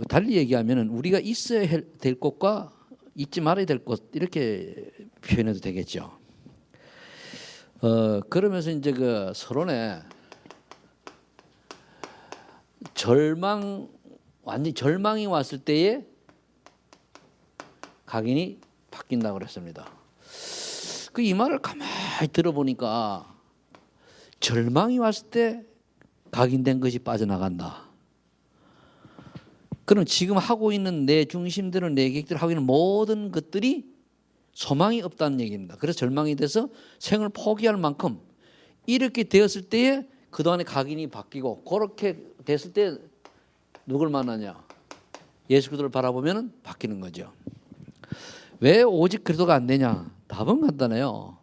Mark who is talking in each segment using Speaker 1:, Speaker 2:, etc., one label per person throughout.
Speaker 1: 달리 얘기하면 우리가 있어야 될 것과 잊지 말아야 될 것 이렇게 표현해도 되겠죠. 그러면서 이제 그 서론에 완전 절망이 왔을 때에 각인이 바뀐다고 그랬습니다. 이 말을 가만히 들어보니까 절망이 왔을 때 각인된 것이 빠져나간다. 그럼 지금 하고 있는 내 중심대로 내 계획대로 하고 있는 모든 것들이 소망이 없다는 얘기입니다. 그래서 절망이 돼서 생을 포기할 만큼 이렇게 되었을 때에 그동안의 각인이 바뀌고 그렇게 됐을 때 누굴 만나냐? 예수 그리스도를 바라보면 바뀌는 거죠. 왜 오직 그리스도가 안 되냐? 답은 간단해요.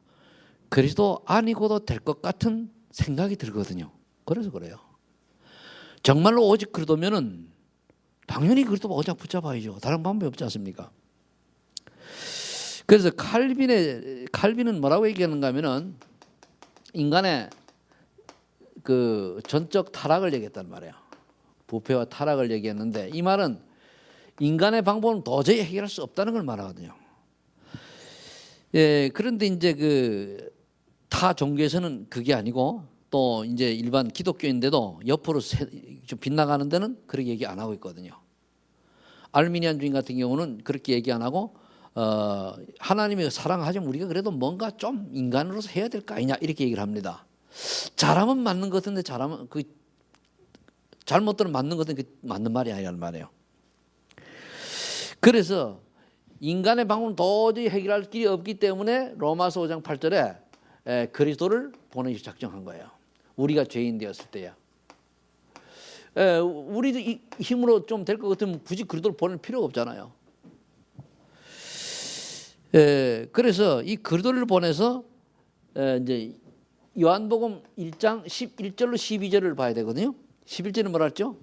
Speaker 1: 그리스도 아니고도 될 것 같은 생각이 들거든요. 그래서 그래요. 정말로 오직 그리스도면은 당연히 그리스도 오직 붙잡아야죠. 다른 방법이 없지 않습니까? 그래서 칼빈은 뭐라고 얘기하는가 하면은 인간의 그 전적 타락을 얘기했단 말이에요. 부패와 타락을 얘기했는데 이 말은 인간의 방법은 도저히 해결할 수 없다는 걸 말하거든요. 그런데 이제 그 타 종교에서는 그게 아니고 또 이제 일반 기독교인데도 옆으로 좀 빗나가는 데는 그렇게 얘기 안 하고 있거든요. 알미니안 주인 같은 경우는 그렇게 얘기 안 하고 하나님의 사랑하지만 우리가 그래도 뭔가 좀 인간으로서 해야 될 거 아니냐 이렇게 얘기를 합니다. 잘하면 맞는 것 같은데 잘하면 그 잘못들은 맞는 것 같은데 그 맞는 말이 아니라는 말이에요. 그래서 인간의 방법은 도저히 해결할 길이 없기 때문에 로마서 5장 8절에 그리스도를 보내시 작정한 거예요. 우리가 죄인 되었을 때야. 우리도 이 힘으로 좀 될 것 같으면 굳이 그리스도를 보낼 필요가 없잖아요. 그래서 이 그리스도를 보내서 이제 요한복음 1장 11절로 12절을 봐야 되거든요. 11절은 뭐라 했죠?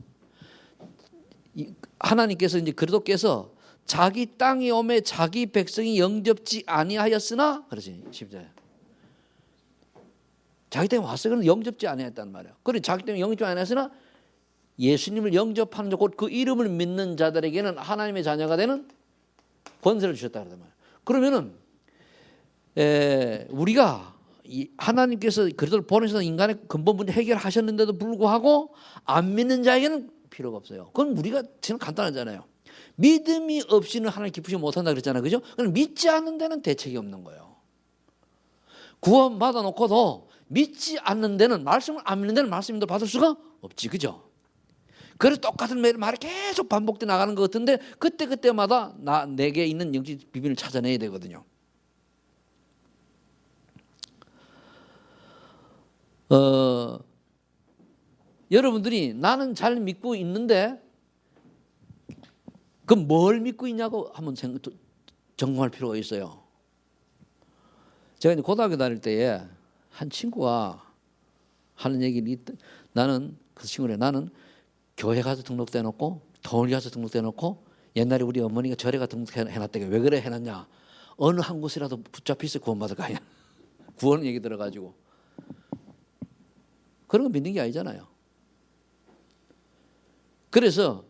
Speaker 1: 하나님께서 이제 그리스도께서 자기 땅에 오매 자기 백성이 영접지 아니하였으나 그렇지 10절. 자기 때문에 왔어요. 그런데 영접지 아니했단 말이에요. 그래 자기 때문에 영접지 아니했으나 예수님을 영접하는 자 곧 그 이름을 믿는 자들에게는 하나님의 자녀가 되는 권세를 주셨다 그러단 말이에요. 그러면은 우리가 하나님께서 그리스도를 보내셔서 인간의 근본 문제 해결하셨는데도 불구하고 안 믿는 자에게는 필요가 없어요. 그건 우리가 지금 간단하잖아요. 믿음이 없이는 하나님 기쁘지 못한다 그랬잖아요. 그죠? 그럼 믿지 않는 데는 대책이 없는 거예요. 구원 받아놓고도 믿지 않는 데는 말씀을 안 믿는 데는 말씀도 받을 수가 없지. 그죠? 그래서 똑같은 말이 계속 반복돼 나가는 것 같은데 그때마다 내게 있는 영적 비밀을 찾아내야 되거든요. 여러분들이 나는 잘 믿고 있는데 그럼 뭘 믿고 있냐고 한번 점검할 필요가 있어요. 제가 이제 고등학교 다닐 때에 한 친구가 하는 얘기를 나는 그 친구래 나는 교회 가서 등록돼 놓고 동원리 가서 등록돼 놓고 옛날에 우리 어머니가 절에 가서 등록해놨다가 왜 그래 해놨냐 어느 한 곳이라도 붙잡혀서 구원받을 거 아니야. 구원 얘기 들어가지고 그런 거 믿는 게 아니잖아요. 그래서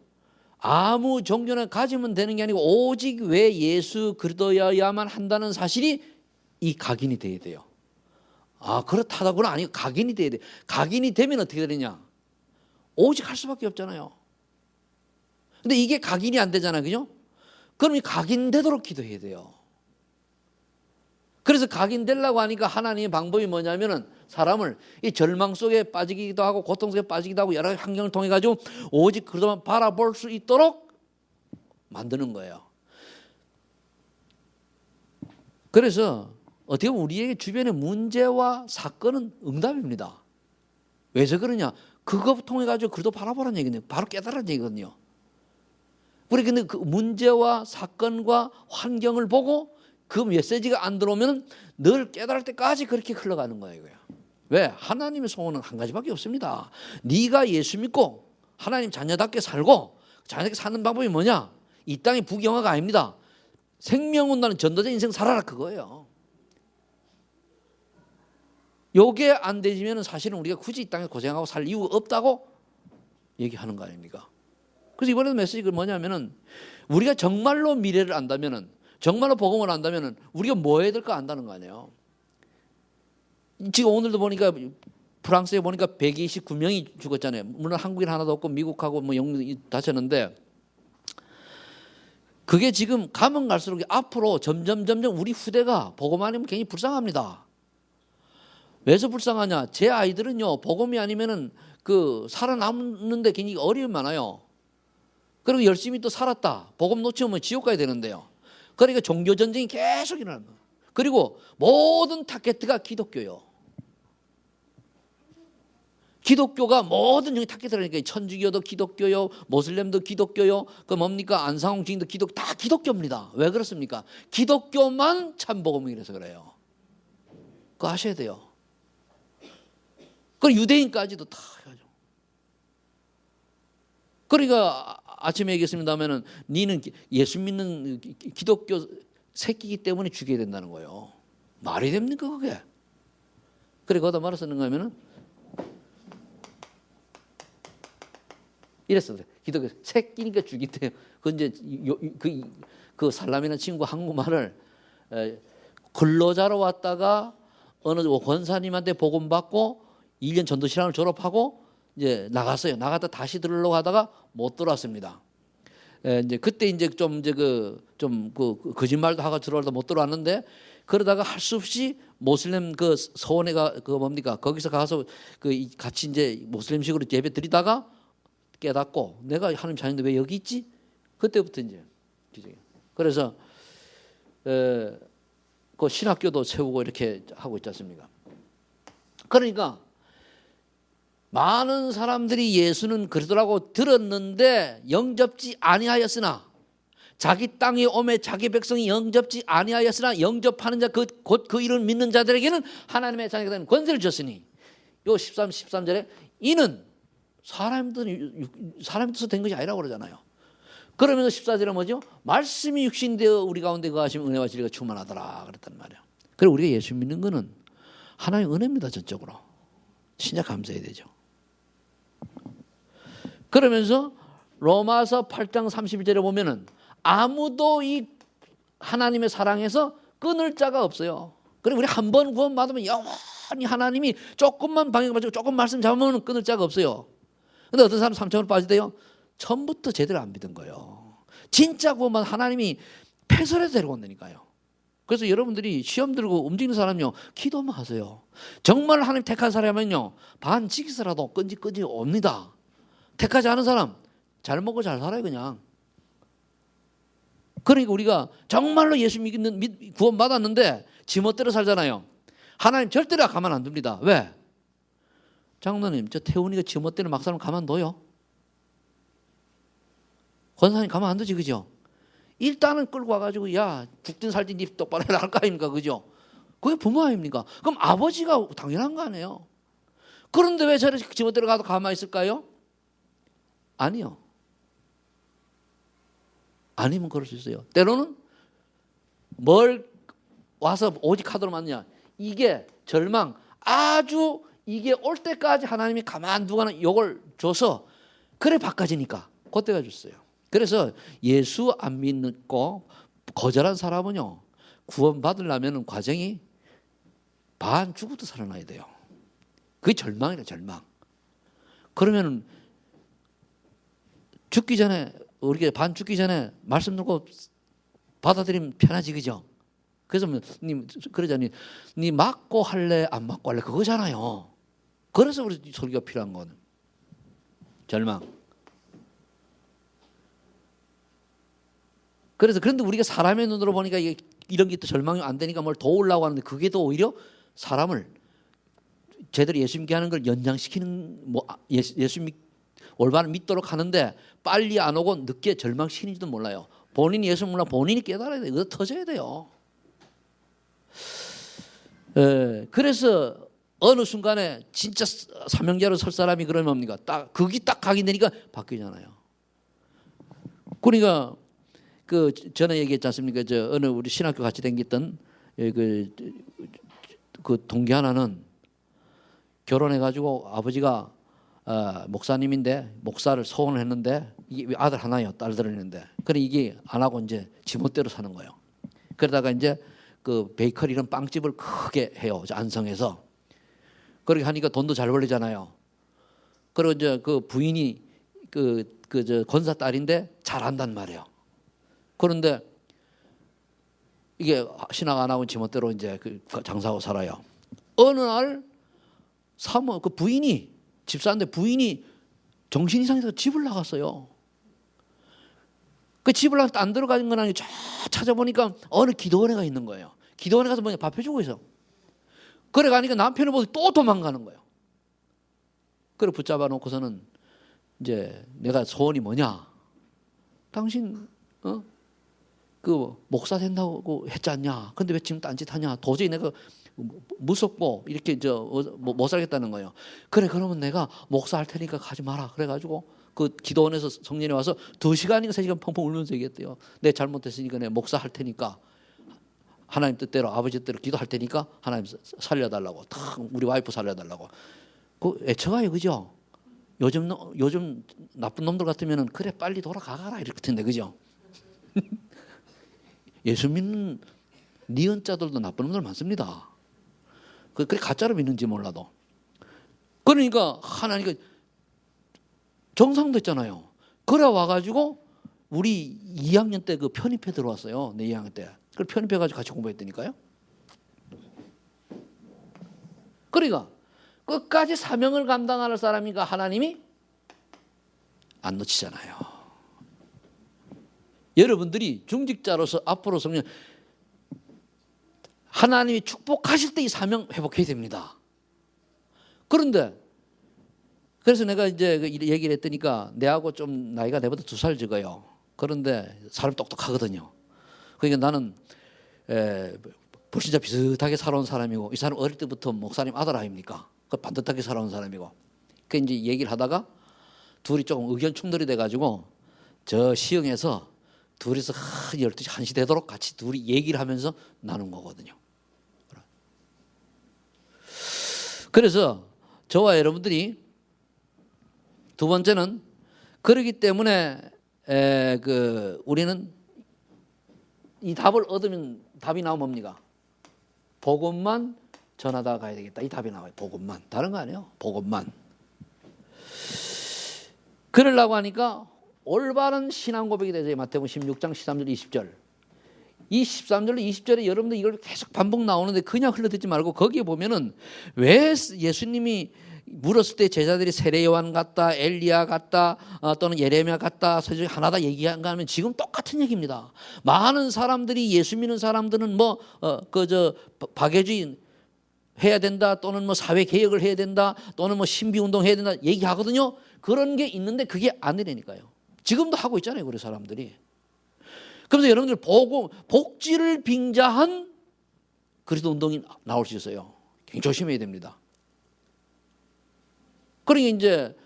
Speaker 1: 아무 종교나 가지면 되는 게 아니고 오직 왜 예수 그리스도여야만 한다는 사실이 이 각인이 돼야 돼요. 아 그렇다고는 아니고 각인이 돼야 돼. 각인이 되면 어떻게 되느냐? 오직 할 수밖에 없잖아요. 근데 이게 각인이 안 되잖아요. 그죠? 그럼 이 각인되도록 기도해야 돼요. 그래서 각인되려고 하니까 하나님의 방법이 뭐냐면은 사람을 이 절망 속에 빠지기도 하고 고통 속에 빠지기도 하고 여러 가지 환경을 통해 가지고 오직 그리스도만 바라볼 수 있도록 만드는 거예요. 그래서 어떻게 보면 우리에게 주변의 문제와 사건은 응답입니다. 왜서 그러냐? 그거 통해 가지고 그리스도 바라보라는 얘기네요. 바로 깨달으라는 얘기거든요. 우리 근데 그 문제와 사건과 환경을 보고 그 메시지가 안 들어오면 늘 깨달을 때까지 그렇게 흘러가는 거예요. 왜? 하나님의 소원은 한 가지밖에 없습니다. 네가 예수 믿고 하나님 자녀답게 살고 자녀답게 사는 방법이 뭐냐? 이 땅의 부경화가 아닙니다. 생명 온다는 전도자 인생 살아라 그거예요. 요게 안 되지면 사실은 우리가 굳이 이 땅에 고생하고 살 이유가 없다고 얘기하는 거 아닙니까? 그래서 이번에도 메시지가 뭐냐면은 우리가 정말로 미래를 안다면은, 정말로 복음을 안다면은 우리가 뭐 해야 될까 안다는 거 아니에요. 지금 오늘도 보니까 프랑스에 보니까 129명이 죽었잖아요. 물론 한국인 하나도 없고 미국하고 뭐 영국이 다쳤는데, 그게 지금 가면 갈수록 앞으로 점점 우리 후대가 복음 아니면 굉장히 불쌍합니다. 왜서 불쌍하냐? 제 아이들은요, 복음이 아니면은 그 살아남는데 굉장히 어려움이 많아요. 그리고 열심히 또 살았다, 복음 놓치면 지옥 가야 되는데요. 그러니까 종교 전쟁이 계속 일어난다. 그리고 모든 타겟트가 기독교요. 기독교가 모든 여기 타겟트라니까, 천주교도 기독교요, 모슬렘도 기독교요, 그 뭡니까, 안상홍 주인도 다 기독교입니다. 왜 그렇습니까? 기독교만 참 복음이라서 그래요. 그거 아셔야 돼요. 그 유대인까지도 다 해가지고. 그러니까 아침에 얘기했습니다면은 니는 예수 믿는 기독교 새끼이기 때문에 죽여야 된다는 거예요. 말이 됩니까 그게? 그래 거기다 말을 쓰는가 하면은 이랬어요. 기독교 새끼니까 죽이대요. 그 이제 그 살람이라는 친구 한국말을 근로자로 왔다가 어느 권사님한테 복음 받고 1년 전도신학을 졸업하고 이제 나갔어요. 나갔다 다시 들으려고 하다가 못 들어왔습니다. 이제 그때 이제 좀 거짓말도 하고 들어오다 못 들어왔는데, 그러다가 할 수 없이 모슬렘 그 서원회가 그 뭡니까, 거기서 가서 그 같이 이제 모슬렘식으로 예배 드리다가 깨닫고 내가 하나님 자녀인데 왜 여기 있지? 그때부터 이제 기적이에요. 그래서 그 신학교도 세우고 이렇게 하고 있지 않습니까? 그러니까 많은 사람들이 예수는 그리스도라고 들었는데 영접지 아니하였으나, 자기 땅에 오매 자기 백성이 영접지 아니하였으나 영접하는 자 곧 그 이름을 믿는 자들에게는 하나님의 자녀가 되는 권세를 줬으니, 요 13절에 이는 사람에서 된 것이 아니라고 그러잖아요. 그러면서 14절에 뭐죠? 말씀이 육신되어 우리 가운데 거하시면 은혜와 진리가 충만하더라 그랬단 말이에요. 그리고 우리가 예수 믿는 거는 하나님의 은혜입니다. 전적으로 진짜 감사해야 되죠. 그러면서 로마서 8장 31절에 보면은 아무도 이 하나님의 사랑에서 끊을 자가 없어요. 그리고 우리 한 번 구원 받으면 영원히 하나님이 조금만 방향 맞추고 조금 말씀 잡으면 끊을 자가 없어요. 근데 어떤 사람 삼천으로 빠지대요. 처음부터 제대로 안 믿은 거예요. 진짜 구원만 하나님이 패설해서 데리고 온다니까요. 그래서 여러분들이 시험 들고 움직이는 사람요, 기도만 하세요. 정말 하나님 택한 사람은요, 반직이서라도 끈질끈질 옵니다. 택하지 않은 사람 잘 먹고 잘 살아요 그냥. 그러니까 우리가 정말로 예수 믿는 구원 받았는데 지멋대로 살잖아요. 하나님 절대로 가만 안 둡니다. 왜? 장로님, 저 태훈이가 지멋대로 막 살면 가만둬요? 권사님 가만 안 두지, 그죠? 일단은 끌고 와가지고 야 죽든 살든 니 똑바로 해라 할 거 아닙니까, 그죠? 그게 부모 아닙니까? 그럼 아버지가 당연한 거 아니에요? 그런데 왜 저를 지멋대로 가도 가만히 있을까요? 아니요. 아니면 그럴 수 있어요. 때로는 뭘 와서 오직 카드로 맞냐, 이게 절망, 아주 이게 올 때까지 하나님이 가만두고는 요걸 줘서 그래 바꿔지니까 그때가 줬어요. 그래서 예수 안 믿고 거절한 사람은요, 구원 받으려면 과정이 반 죽어도 살아나야 돼요. 그게 절망이래, 절망. 그러면 죽기 전에, 우리가 반 죽기 전에 말씀 듣고 받아들이면 편하지, 그죠? 그래서 님 그러자니, 니 맞고 할래 안 맞고 할래 그거잖아요. 그래서 우리 설교가 필요한 거는 절망. 그래서 그런데 우리가 사람의 눈으로 보니까 이게 이런 게 또 절망이 안 되니까 뭘 도우려고 하는데, 그게 더 오히려 사람을 제대로 예수 믿게 하는 걸 연장시키는, 뭐 예수 올바른 믿도록 하는데 빨리 안 오고 늦게 절망시키는지도 몰라요. 본인이 예수 몰라 본인이 깨달아야 돼요. 이거 터져야 돼요. 그래서 어느 순간에 진짜 사명자로 설 사람이 그러면 뭡니까? 딱 거기 딱 각인되니까 바뀌잖아요. 그러니까 그 전에 얘기했지 않습니까? 저 어느 우리 신학교 같이 다녔던 그 동기 하나는 결혼해가지고 아버지가 목사님인데 목사를 소원을 했는데 이게 아들 하나요, 딸들을 했는데 그래 이게 안 하고 이제 지멋대로 사는 거예요. 그러다가 이제 그 베이커리 이런 빵집을 크게 해요. 안성에서. 그렇게 하니까 돈도 잘 벌리잖아요. 그리고 이제 그 부인이 저 권사 딸인데 잘한단 말이에요. 그런데 이게 신앙 안 하고 지멋대로 이제 그 장사하고 살아요. 어느 날 사모 그 부인이 집사인데 부인이 정신 이상해서 집을 나갔어요. 그 집을 나가서 안 들어가는 건 아니고 쫙 찾아보니까 어느 기도원에가 있는 거예요. 기도원에 가서 뭐냐 밥 해주고 있어. 그래 가니까 남편을 보고 또 도망가는 거예요. 그래 붙잡아 놓고서는 이제 내가 소원이 뭐냐? 당신 그 목사 된다고 했지 않냐? 근데 왜 지금 딴짓하냐? 도저히 내가 무섭고 이렇게 못 살겠다는 거예요. 그래 그러면 내가 목사 할 테니까 가지 마라. 그래가지고 그 기도원에서 성년이 와서 2시간인가 3시간 펑펑 울면서 얘기했대요. 내 잘못했으니까 내가 목사 할 테니까 하나님 뜻대로 아버지 뜻대로 기도할 테니까 하나님 살려달라고. 우리 와이프 살려달라고. 그 애처가요, 그죠? 요즘 나쁜 놈들 같으면은 그래 빨리 돌아가라 이럴 텐데, 그죠? 예수 믿는 니은자들도 나쁜 놈들 많습니다. 그래 가짜로 믿는지 몰라도. 그러니까 하나님이 정상도 있잖아요. 그래 와가지고 우리 2학년 때 그 편입해 들어왔어요. 내 2학년 때. 그걸 편입해가지고 같이 공부했다니까요. 그러니까 끝까지 사명을 감당할 사람이니까 하나님이 안 놓치잖아요. 여러분들이 중직자로서 앞으로 성령 하나님이 축복하실 때 이 사명 회복해야 됩니다. 그런데 그래서 내가 이제 얘기를 했더니까 내하고 좀 나이가 내보다 2살 적어요. 그런데 사람 똑똑하거든요. 그러니까 나는 불신자 비슷하게 살아온 사람이고 이 사람 어릴 때부터 목사님 아들 아닙니까? 그 반듯하게 살아온 사람이고. 그 이제 얘기를 하다가 둘이 조금 의견 충돌이 돼가지고 저 시흥에서 둘이서 12시 1시 되도록 같이 둘이 얘기를 하면서 나눈 거거든요. 그래서 저와 여러분들이 두 번째는 그러기 때문에 우리는 이 답을 얻으면 답이 나오면 뭡니까? 복음만 전하다 가야 되겠다. 이 답이 나와요. 복음만. 다른 거 아니에요. 복음만. 그러려고 하니까 올바른 신앙 고백이 되죠. 마태복음 16장 13절 20절. 이 13절로 20절에 여러분들 이걸 계속 반복 나오는데 그냥 흘러듣지 말고 거기에 보면은 왜 예수님이 물었을 때 제자들이 세례 요한 같다, 엘리야 같다, 또는 예레미야 같다, 서중 하나다 얘기한가 하면 지금 똑같은 얘기입니다. 많은 사람들이 예수 믿는 사람들은 박애주의 해야 된다, 또는 사회 개혁을 해야 된다, 또는 신비 운동 해야 된다 얘기하거든요. 그런 게 있는데 그게 아니라니까요. 지금도 하고 있잖아요, 우리 사람들이. 그래서 여러분들 복지를 빙자한 그리스도 운동이 나올 수 있어요. 굉장히 조심해야 됩니다. 그러니까 이제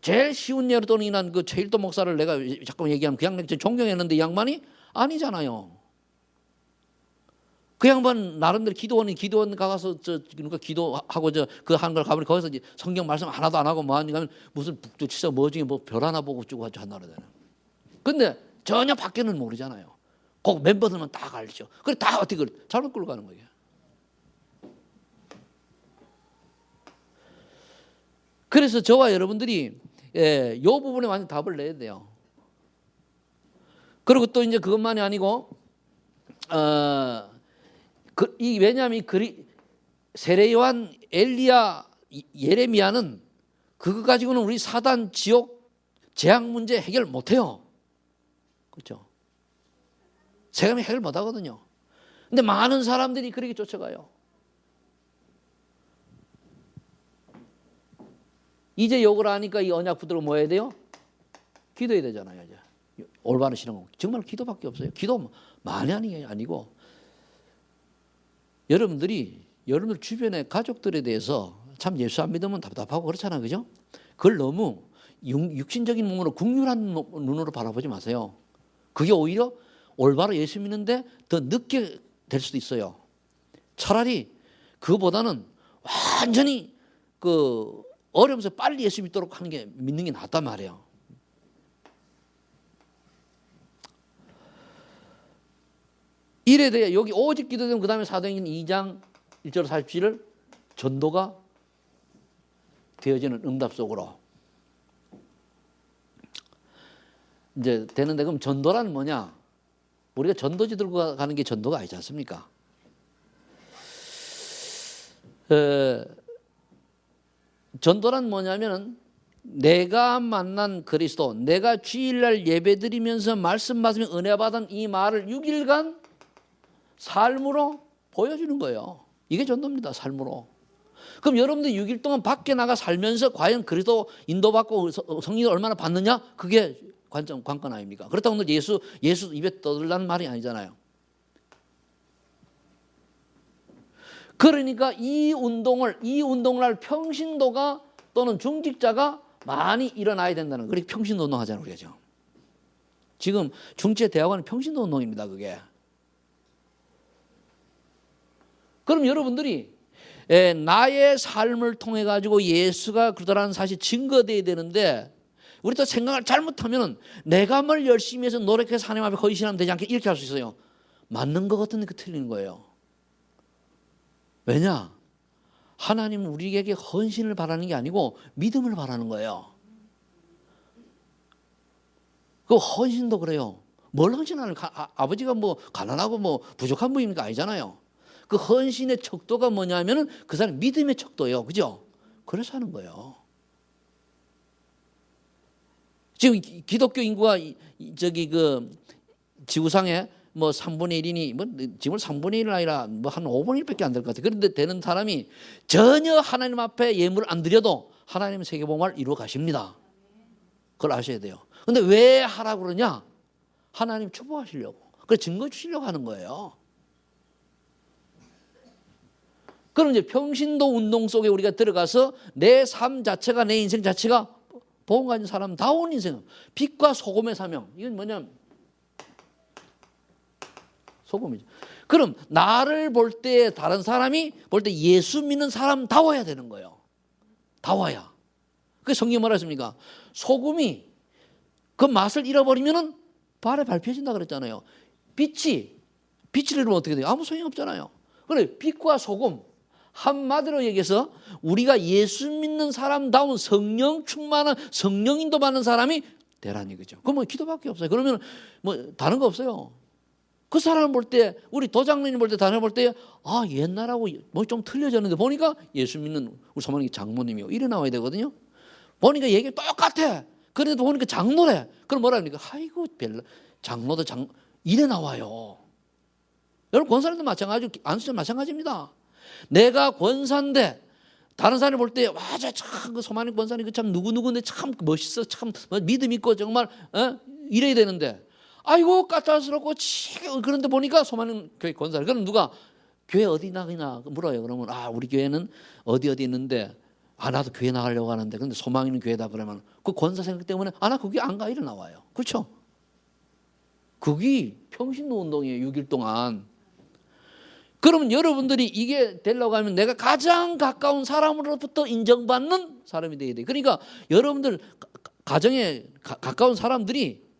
Speaker 1: 제일 쉬운 예로 또는 인한 그 최일도 목사를 내가 자꾸 얘기하면 그 양반 존경했는데 이 양반이 아니잖아요. 그 양반 나름대로 기도원 가서 그러니까 기도하고 그 한 걸 가보니 거기서 이제 성경 말씀 하나도 안 하고 뭐 하니까 무슨 진짜 뭐 중에 뭐 별 하나 보고 쭉 한다 그러잖아요. 근데 전혀 밖에는 모르잖아요. 그 멤버들만 다 알죠. 그래 다 어떻게 잘못 끌고 가는 거예요. 그래서 저와 여러분들이 이 부분에 완전 답을 내야 돼요. 그리고 또 이제 그것만이 아니고 왜냐하면 세례 요한, 엘리야, 예레미야는 그거 가지고는 우리 사단, 지옥, 재앙 문제 해결 못해요. 그렇죠? 세상이 해결 못하거든요. 근데 많은 사람들이 그렇게 쫓아가요. 이제 욕을 하니까 이 언약 붙들고 뭐 해야 돼요? 기도해야 되잖아요. 이제 올바른 신앙 정말 기도밖에 없어요. 기도 많이 하는 게 아니고 여러분들 주변의 가족들에 대해서 참 예수 안 믿으면 답답하고 그렇잖아요, 그죠? 그걸 너무 육신적인 몸으로 국률한 눈으로 바라보지 마세요. 그게 오히려 올바로 예수 믿는데 더 늦게 될 수도 있어요. 차라리 그거보다는 완전히 그 어려면서 빨리 예수 믿도록 하는 게 믿는 게 낫단 말이에요. 이래 대해 여기 오직 기도되면 그 다음에 사도행전 2장 1절 47을 전도가 되어지는 응답 속으로 이제 되는데, 그럼 전도란 뭐냐? 우리가 전도지 들고 가는 게 전도가 아니지 않습니까? 전도란 뭐냐면은 내가 만난 그리스도, 내가 주일날 예배드리면서 말씀 받으며 은혜 받은 이 말을 6일간 삶으로 보여주는 거예요. 이게 전도입니다. 삶으로. 그럼 여러분들 6일 동안 밖에 나가 살면서 과연 그리스도 인도받고 성령을 얼마나 받느냐? 그게 관건 아닙니까? 그렇다고 오늘 예수 입에 떠들라는 말이 아니잖아요. 그러니까 이 운동을 할 평신도가 또는 중직자가 많이 일어나야 된다는, 그렇게 평신도 운동 하잖아요, 우리가. 지금 중체 대학원은 평신도 운동입니다, 그게. 그럼 여러분들이 나의 삶을 통해 가지고 예수가 그러다라는 사실 증거돼야 되는데, 우리 또 생각을 잘못하면 내가 뭘 열심히 해서 노력해서 하나님 앞에 헌신하면 되지 않게 이렇게 할 수 있어요. 맞는 것 같은데 그 틀리는 거예요. 왜냐? 하나님은 우리에게 헌신을 바라는 게 아니고 믿음을 바라는 거예요. 그 헌신도 그래요. 뭘 헌신하는, 아버지가 뭐 가난하고 뭐 부족한 분이니까 아니잖아요. 그 헌신의 척도가 뭐냐면은 그 사람 믿음의 척도예요. 그죠? 그래서 하는 거예요. 지금 기독교 인구가 저기 그 지구상에 뭐 3분의 1이니 뭐 지금 3분의 1은 아니라 뭐 한 5분의 1밖에 안 될 것 같아요. 그런데 되는 사람이 전혀 하나님 앞에 예물을 안 드려도 하나님은 세계복음을 이루어 가십니다. 그걸 아셔야 돼요. 근데 왜 하라고 그러냐? 하나님 축복하시려고. 그래 증거 주시려고 하는 거예요. 그럼 이제 평신도 운동 속에 우리가 들어가서 내 삶 자체가, 내 인생 자체가 복음 가진 사람다운 인생, 빛과 소금의 사명. 이건 뭐냐면 소금이죠. 그럼 나를 볼 때, 다른 사람이 볼 때 예수 믿는 사람다워야 되는 거예요. 다워야. 그 성경이 뭐라 했습니까? 소금이 그 맛을 잃어버리면은 발에 밟혀진다 그랬잖아요. 빛을 잃으면 어떻게 돼요? 아무 소용이 없잖아요. 그래, 빛과 소금. 한마디로 얘기해서 우리가 예수 믿는 사람다운 성령 충만한, 성령 인도받는 사람이 되라는 거죠. 그럼 뭐 기도밖에 없어요. 그러면 뭐 다른 거 없어요. 그 사람을 볼 때, 우리 도장님 볼 때, 다른 볼 때, 아, 옛날하고 뭐 좀 틀려졌는데 보니까 예수 믿는 우리 사모님 장모님이요. 이래 나와야 되거든요. 보니까 얘기 똑같아. 그래도 보니까 장로래. 그럼 뭐라 합니까? 아이고, 장로도 이래 나와요. 여러분, 권사님도 마찬가지고, 안수도 마찬가지입니다. 내가 권사인데, 다른 사람을 볼 때, 맞아, 참, 그 소만인 권사님, 그 참 누구누구인데 참 멋있어, 참 믿음 있고, 정말, 이래야 되는데, 아이고 까탈스럽고 그런데 보니까 소만인 교회 권사를. 그럼 누가 교회 어디 나가냐 물어요. 그러면 우리 교회는 어디 있는데 나도 교회 나가려고 하는데 근데 소망 있는 교회다 그러면 그 권사 생각 때문에 나 거기 안 가 이래 나와요. 그렇죠? 그게 평신도 운동이에요. 6일 동안. 그러면 여러분들이 이게 되려고 하면 내가 가장 가까운 사람으로부터 인정받는 사람이 돼야 돼요. 그러니까 여러분들 가정에 가까운 사람들이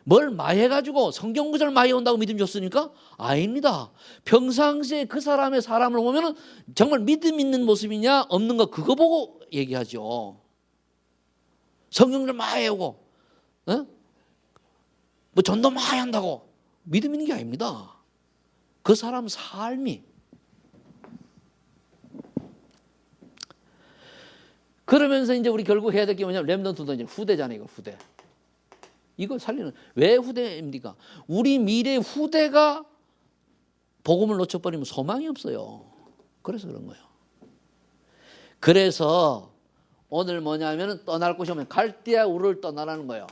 Speaker 1: 뭘 마해가지고 성경 구절을 마해온다고 믿음 줬으니까? 아닙니다. 평상시에 그 사람의 사람을 보면 정말 믿음 있는 모습이냐 없는 거 그거 보고 얘기하죠. 성경을 마해오고 뭐 전도 마해한다고 믿음 있는 게 아닙니다. 그 사람 삶이. 그러면서 이제 우리 결국 해야 될 게 뭐냐면 렘넌트도 이제 후대잖아요. 이거 후대. 이걸 살리는. 왜 후대입니까? 우리 미래 후대가 복음을 놓쳐버리면 소망이 없어요. 그래서 그런 거예요. 그래서 오늘 뭐냐면 떠날 곳이 오면 갈대아 우를 떠나라는 거예요.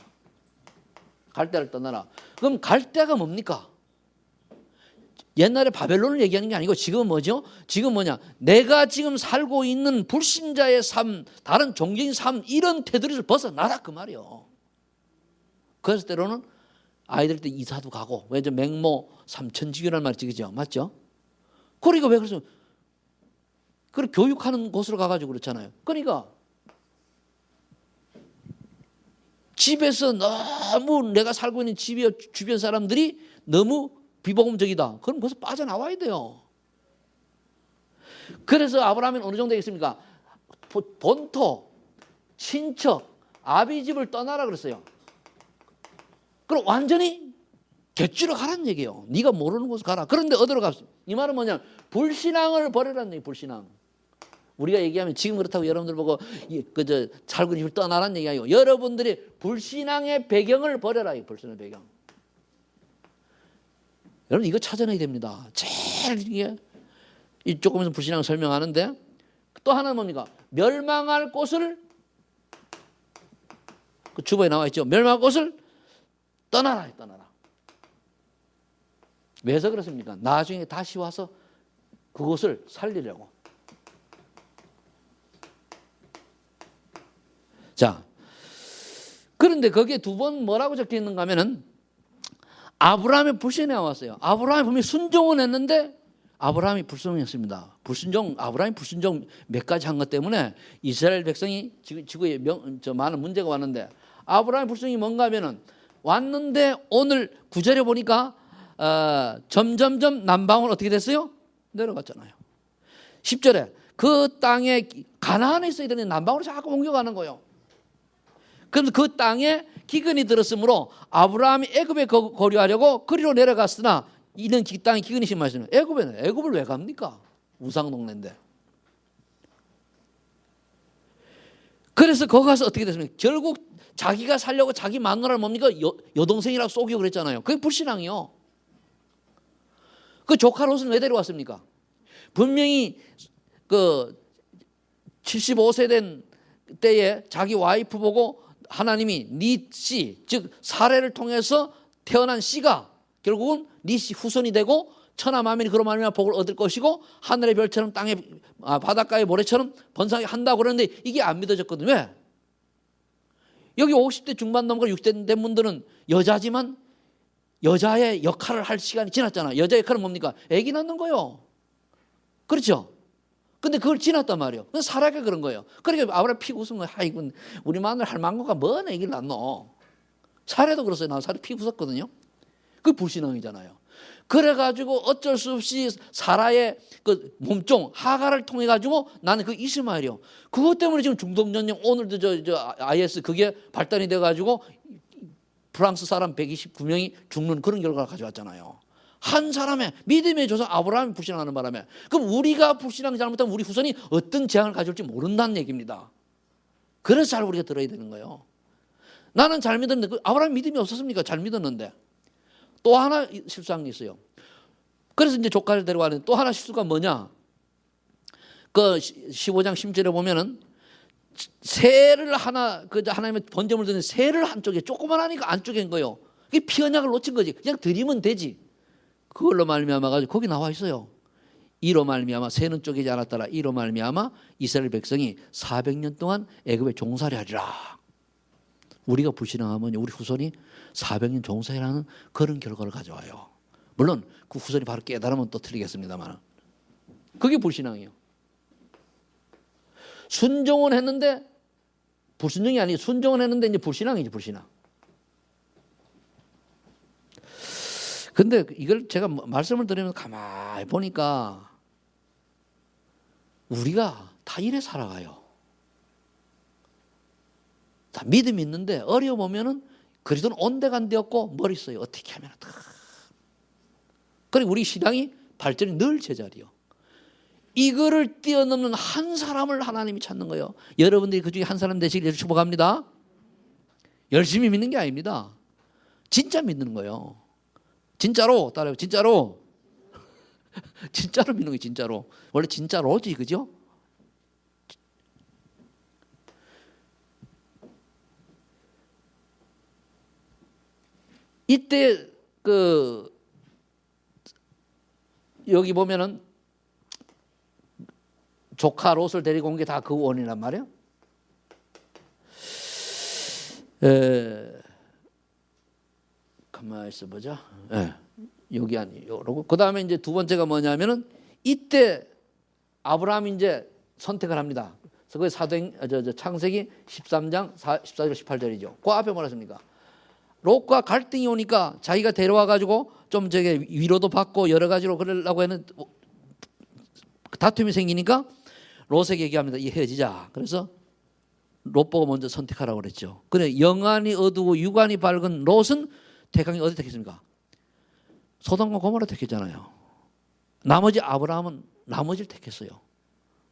Speaker 1: 갈대아를 떠나라. 그럼 갈대아가 뭡니까? 옛날에 바벨론을 얘기하는 게 아니고 지금은 뭐죠? 지금 뭐냐? 내가 지금 살고 있는 불신자의 삶, 다른 종교인 삶 이런 테두리를 벗어나라 그 말이에요. 그래서 때로는 아이들 때 이사도 가고 왜 저 맹모 삼천지교라는 말이 그죠? 맞죠? 그러니까 왜 그래서 그리고 교육하는 곳으로 가가지고 그렇잖아요. 그러니까 집에서 너무 내가 살고 있는 집의 주변 사람들이 너무 비복음적이다. 그럼 거기서 빠져나와야 돼요. 그래서 아브라함이 어느 정도 있습니까? 본토, 친척, 아비 집을 떠나라 그랬어요. 그럼 완전히 객지로 가라는 얘기예요. 네가 모르는 곳으로 가라. 그런데 어디로 갔어? 이 말은 뭐냐면 불신앙을 버리라는 얘기. 불신앙. 우리가 얘기하면 지금 그렇다고 여러분들 보고 그저 살고 있는 집을 떠나라는 얘기 아니고 여러분들이 불신앙의 배경을 버려라. 불신앙의 배경. 여러분 이거 찾아내야 됩니다. 제일 이게 조금 있으면 불신앙을 설명하는데 또 하나는 뭡니까? 멸망할 곳을 그 주보에 나와 있죠. 멸망할 곳을 떠나라. 떠나라. 왜서 그렇습니까? 나중에 다시 와서 그곳을 살리려고. 자, 그런데 거기에 두 번 뭐라고 적혀 있는가 하면은 아브라함의 불신이 나왔어요. 아브라함이 분명히 순종은 했는데 아브라함이 불순종했습니다. 아브라함이 불순종 몇 가지 한 것 때문에 이스라엘 백성이 지구에 많은 문제가 왔는데 아브라함의 불순종이 뭔가 하면은 왔는데 오늘 9절에 보니까 점점점 남방으로 어떻게 됐어요? 내려갔잖아요. 10절에 그 땅에 가나안에 있어야 되는 남방으로 자꾸 옮겨가는 거예요. 그래서 그 땅에 기근이 들었으므로 아브라함이 애굽에 거류하려고 그리로 내려갔으나 이는 땅에 기근이 심하시는 애굽을 왜 갑니까? 우상 동네인데. 그래서 거기 가서 어떻게 됐습니까? 결국 자기가 살려고 자기 마누라를 뭡니까? 여동생이라고 속이고 그랬잖아요. 그게 불신앙이요. 그 조카 롯을 왜 데려왔습니까? 분명히 그 75세 된 때에 자기 와이프 보고 하나님이 네 씨, 즉 사례를 통해서 태어난 씨가 결국은 네 씨 후손이 되고 천하 만민이 그로 말미암아 복을 얻을 것이고 하늘의 별처럼 땅의 바닷가의 모래처럼 번성하게 한다고 그러는데 이게 안 믿어졌거든요. 왜? 여기 50대 중반 넘고 60대 된 분들은 여자지만 여자의 역할을 할 시간이 지났잖아. 여자 역할은 뭡니까? 아기 낳는 거요. 그렇죠? 근데 그걸 지났단 말이에요. 그래서 살아가 그런 거예요. 그러니까 아브라함 피고 웃은 거예요. 아이고, 우리 마늘 할 망고가 뭔 아기를 낳노. 사례도 그랬어요. 나 사례 피고 웃었거든요. 그게 불신앙이잖아요. 그래가지고 어쩔 수 없이 사라의 그 몸종 하가를 통해 가지고 나는 그 이스마엘이요. 그것 때문에 지금 중동전쟁 오늘도 저 IS 그게 발단이 돼가지고 프랑스 사람 129명이 죽는 그런 결과를 가져왔잖아요. 한 사람의 믿음의 조상 아브라함이 불신하는 바람에 그럼 우리가 불신앙 잘못하면 우리 후손이 어떤 재앙을 가져올지 모른다는 얘기입니다. 그래서 잘 우리가 들어야 되는 거예요. 나는 잘 믿었는데 아브라함 믿음이 없었습니까? 잘 믿었는데 또 하나 실수한 게 있어요. 그래서 이제 조카를 데려가는데 또 하나 실수가 뭐냐? 그 15장 10절에 보면은 새를 하나 그 하나님의 번제물 드는 새를 한쪽에 조그만하니까 안쪽인 거예요. 이게 피 언약을 놓친 거지. 그냥 드리면 되지. 그걸로 말미암아 가지고 거기 나와 있어요. 이로 말미암아 새는 쪼개지 않았더라. 이로 말미암아 이스라엘 백성이 400년 동안 애굽에 종살이 하리라. 우리가 불신앙하면 우리 후손이 400년 종살이라는 그런 결과를 가져와요. 물론 그 후손이 바로 깨달으면 또 틀리겠습니다만 그게 불신앙이에요. 순종은 했는데 불순종이 아니에요. 순종은 했는데 이제 불신앙이지 불신앙. 근데 이걸 제가 말씀을 드리면서 가만히 보니까 우리가 다 이래 살아가요. 다 믿음이 있는데 어려워 보면은 그리스도는 온데간데 없고 머리 써요. 어떻게 하면 다. 그리고 우리 신앙이 발전이 늘 제자리요. 이거를 뛰어넘는 한 사람을 하나님이 찾는 거예요. 여러분들이 그 중에 한 사람 되시길 축복합니다. 열심히 믿는 게 아닙니다. 진짜 믿는 거예요. 진짜로 따라요. 진짜로. 진짜로 믿는 거예요. 진짜로. 원래 진짜로지, 그죠? 이때 그 여기 보면은 조카 롯을 데리고 온 게 다 그 원이란 말이에요. 가만히 있어 보자. 여기 아니요. 그 다음에 이제 두 번째가 뭐냐면은 이때 아브라함이 이제 선택을 합니다. 그래서 그 창세기 13장 14절 18절이죠. 그 앞에 뭐라 했습니까? 롯과 갈등이 오니까 자기가 데려와 가지고 좀 저게 위로도 받고 여러 가지로 그러려고 하는 다툼이 생기니까 롯에게 얘기합니다. 이 헤어지자. 그래서 롯 보고 먼저 선택하라고 그랬죠. 그래 영안이 어두고 육안이 밝은 롯은 택한 게 어디 택했습니까? 소돔과 고모라 택했잖아요. 나머지 아브라함은 나머지를 택했어요.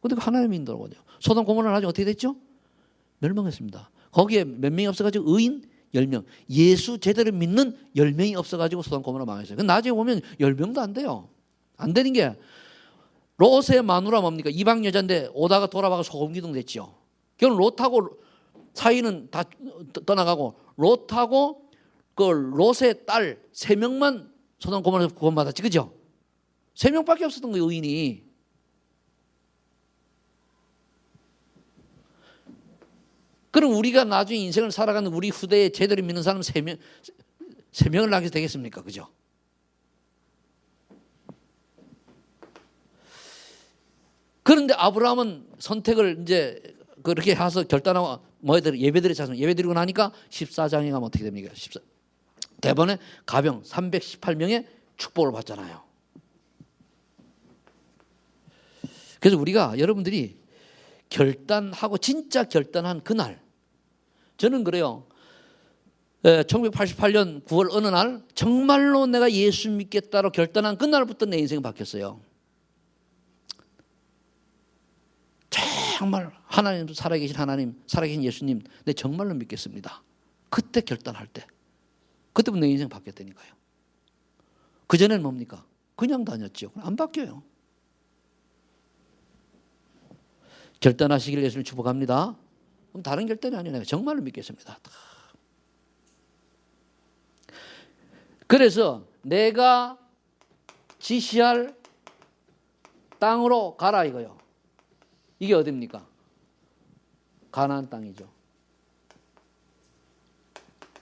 Speaker 1: 그런데 하나님이 인도하거든요. 소돔 고모라는 나중에 어떻게 됐죠? 멸망했습니다. 거기에 몇 명이 없어가지고 의인 10명, 예수 제대로 믿는 10명이 없어가지고 소돔 고모라 망했어요. 근데 나중에 보면 10명도 안 돼요. 안 되는 게 롯의 마누라 뭡니까? 이방 여자인데 오다가 돌아봐가 소금기둥 됐죠. 결국 롯하고 사이는 다 떠나가고 롯하고 그 롯의 딸 3명만 소돔 고모라에서 구원받았지, 그죠? 3명밖에 없었던 거예요, 의인이. 그럼 우리가 나중에 인생을 살아가는 우리 후대에 제대로 믿는 사람 3명을 낳게 되겠습니까? 그죠? 그런데 아브라함은 선택을 이제 그렇게 해서 결단하고 예배드리 찾으면 예배드리고 나니까 14장에 가면 어떻게 됩니까? 대번에 가병 318명의 축복을 받잖아요. 그래서 우리가 여러분들이 결단하고 진짜 결단한 그날, 저는 그래요. 1988년 9월 어느 날 정말로 내가 예수 믿겠다로 결단한 그날부터 내 인생이 바뀌었어요. 정말 하나님, 살아계신 하나님, 살아계신 예수님, 내 정말로 믿겠습니다. 그때 결단할 때, 그때부터 내 인생 바뀌었다니까요. 그전에는 뭡니까? 그냥 다녔죠. 안 바뀌어요. 결단하시길 예수님 축복합니다. 그럼 다른 결단이 아니라 정말로 믿겠습니다. 그래서 내가 지시할 땅으로 가라 이거요. 이게 어디입니까? 가나안 땅이죠.